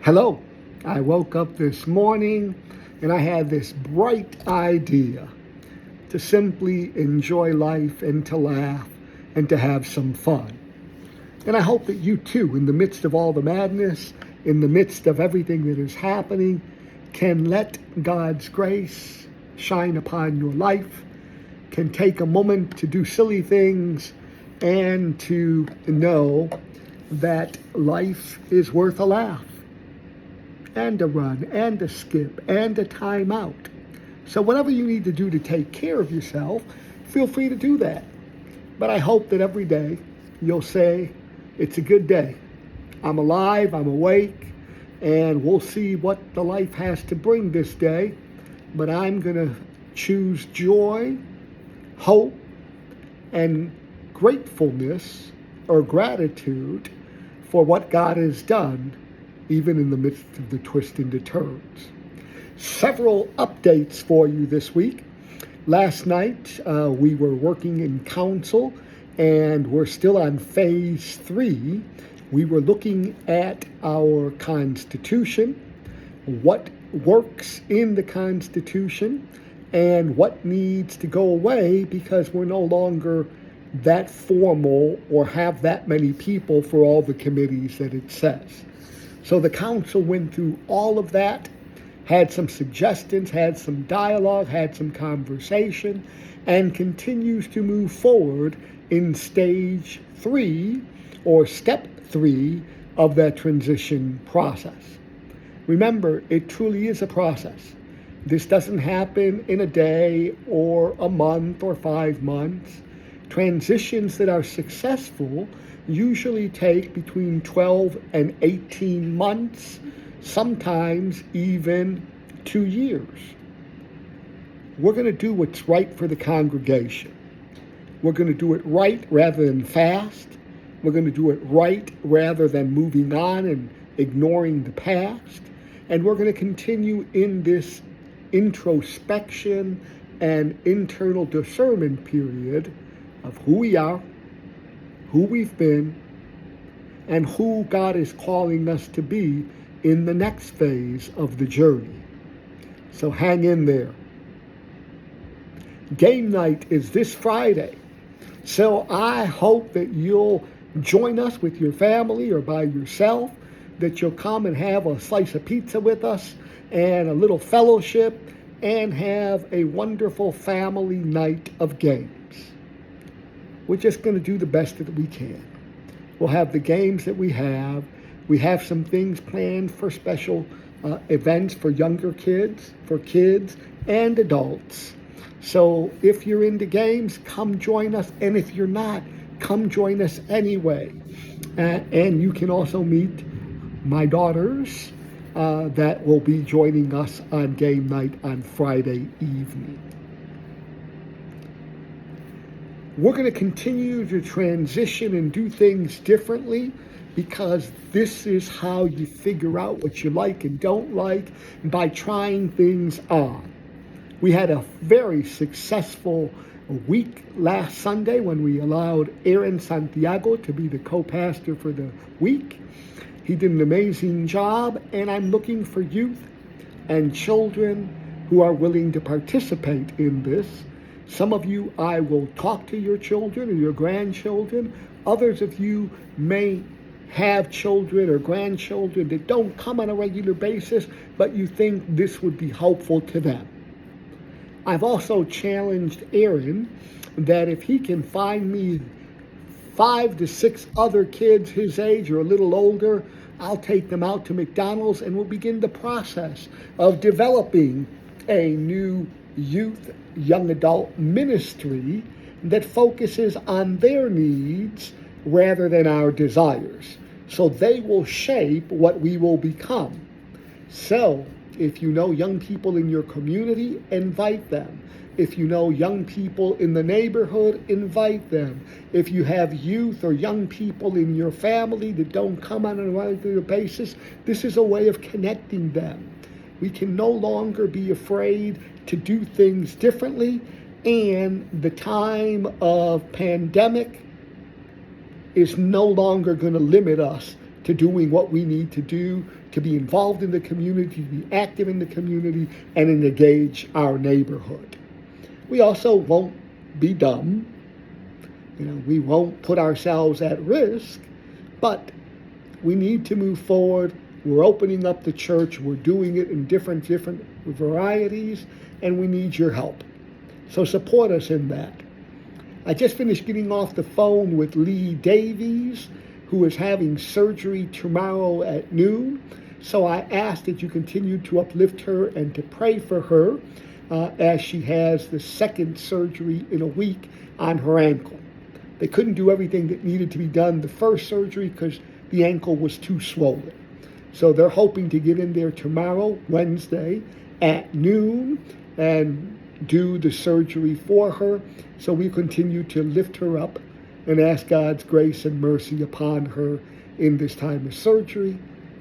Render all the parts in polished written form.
Hello. I woke up this morning and I had this bright idea to simply enjoy life and to laugh and to have some fun. And I hope that you too, in the midst of all the madness, in the midst of everything that is happening, can let God's grace shine upon your life, can take a moment to do silly things and to know that life is worth a laugh and a run and a skip and a time out. So whatever you need to do to take care of yourself, feel free to do that. But I hope that every day you'll say, it's a good day. I'm alive, I'm awake, and we'll see what the life has to bring this day. But I'm going to choose joy, hope, and gratefulness or gratitude for what God has done, even in the midst of the twists and the turns. Several updates for you this week. Last night, we were working in council, and we're still on phase 3. We were looking at our Constitution, what works in the Constitution, and what needs to go away because we're no longer that formal or have that many people for all the committees that it says. So the council went through all of that, had some suggestions, had some dialogue, had some conversation, and continues to move forward in stage 3 or step 3 of that transition process. Remember, it truly is a process. This doesn't happen in a day or a month or 5 months. Transitions that are successful usually take between 12 and 18 months, sometimes even 2 years. We're going to do what's right for the congregation. We're going to do it right rather than fast. We're going to do it right rather than moving on and ignoring the past. And we're going to continue in this introspection and internal discernment period of who we are, who we've been, and who God is calling us to be in the next phase of the journey. So hang in there. Game night is this Friday. So I hope that you'll join us with your family or by yourself, that you'll come and have a slice of pizza with us and a little fellowship and have a wonderful family night of games. We're just going to do the best that we can. We'll have the games that we have. We have some things planned for special events for younger kids, for kids and adults. So if you're into games, come join us. And if you're not, come join us anyway. And you can also meet my daughters that will be joining us on game night on Friday evening. We're going to continue to transition and do things differently because this is how you figure out what you like and don't like by trying things on. We had a very successful week last Sunday when we allowed Aaron Santiago to be the co-pastor for the week. He did an amazing job, and I'm looking for youth and children who are willing to participate in this. Some of you, I will talk to your children or your grandchildren. Others of you may have children or grandchildren that don't come on a regular basis, but you think this would be helpful to them. I've also challenged Aaron that if he can find me 5 to 6 other kids his age or a little older, I'll take them out to McDonald's and we'll begin the process of developing a new youth, young adult ministry that focuses on their needs rather than our desires. So they will shape what we will become. So if you know young people in your community, invite them. If you know young people in the neighborhood, invite them. If you have youth or young people in your family that don't come on a regular basis, this is a way of connecting them. We can no longer be afraid to do things differently, and the time of pandemic is no longer going to limit us to doing what we need to do to be involved in the community, to be active in the community, and engage our neighborhood. We also won't be dumb. We won't put ourselves at risk, but we need to move forward. We're opening up the church. We're doing it in different varieties, and we need your help. So support us in that. I just finished getting off the phone with Lee Davies, who is having surgery tomorrow at noon. So I asked that you continue to uplift her and to pray for her as she has the second surgery in a week on her ankle. They couldn't do everything that needed to be done the first surgery because the ankle was too swollen. So they're hoping to get in there tomorrow, Wednesday, at noon and do the surgery for her. So we continue to lift her up and ask God's grace and mercy upon her in this time of surgery,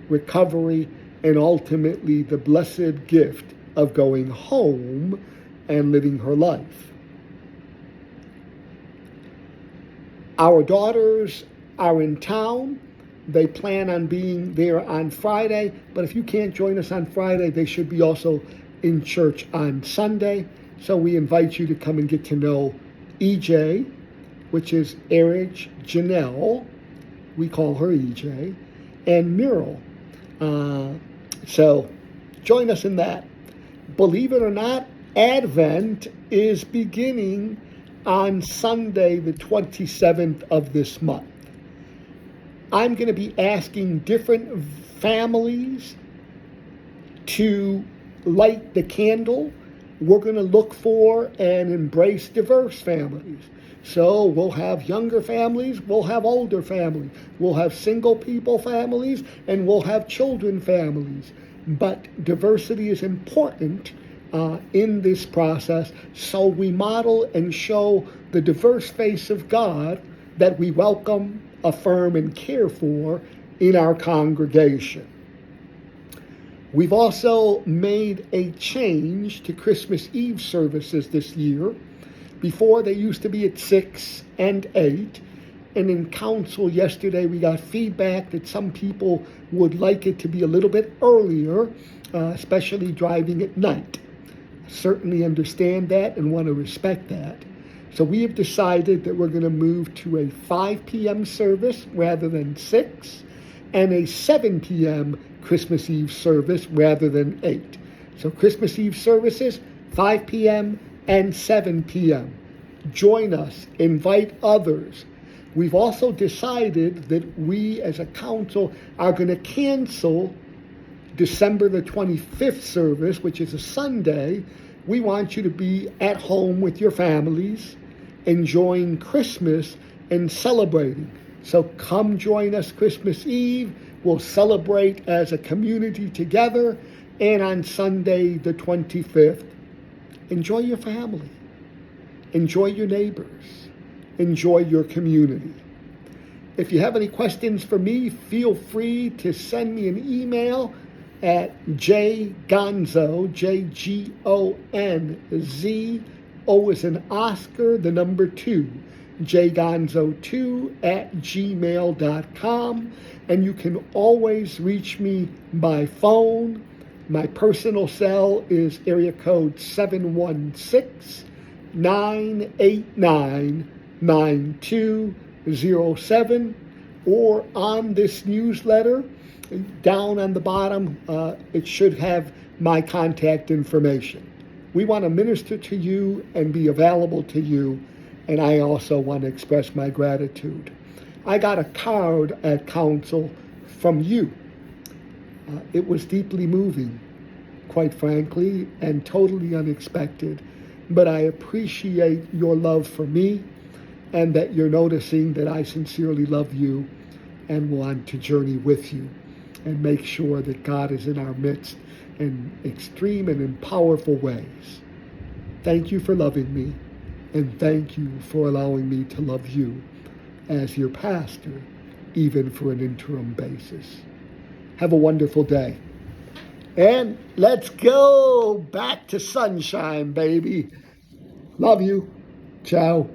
recovery, and ultimately the blessed gift of going home and living her life. Our daughters are in town. They plan on being there on Friday, but if you can't join us on Friday, they should be also in church on Sunday. So we invite you to come and get to know EJ, which is Erich Janelle. We call her EJ, and Muriel. So join us in that. Believe it or not, Advent is beginning on Sunday, the 27th of this month. I'm going to be asking different families to light the candle. We're going to look for and embrace diverse families. So we'll have younger families, we'll have older families, we'll have single people families, and we'll have children families. But diversity is important in this process, so we model and show the diverse face of God that we welcome, affirm, and care for in our congregation. We've also made a change to Christmas Eve services this year. Before, they used to be at 6 and 8. And in council yesterday, we got feedback that some people would like it to be a little bit earlier, especially driving at night. I certainly understand that and want to respect that. So we have decided that we're going to move to a 5 p.m. service rather than 6, and a 7 p.m. Christmas Eve service rather than 8. So Christmas Eve services, 5 p.m. and 7 p.m. Join us, invite others. We've also decided that we as a council are going to cancel December the 25th service, which is a Sunday. We want you to be at home with your families, enjoying Christmas and celebrating. So come join us Christmas Eve. We'll celebrate as a community together. And on Sunday the 25th, enjoy your family. Enjoy your neighbors. Enjoy your community. If you have any questions for me, feel free to send me an email at jgonzo, Jgonz, O as in Oscar, the number 2, jgonzo2@gmail.com. And you can always reach me by phone. My personal cell is area code 716-989-9207, or on this newsletter, down on the bottom, it should have my contact information. We want to minister to you and be available to you, and I also want to express my gratitude. I got a card at council from you. It was deeply moving, quite frankly, and totally unexpected. But I appreciate your love for me, and that you're noticing that I sincerely love you and want to journey with you and make sure that God is in our midst in extreme and in powerful ways. Thank you for loving me, and thank you for allowing me to love you as your pastor, even for an interim basis. Have a wonderful day. And let's go back to sunshine, baby. Love you. Ciao.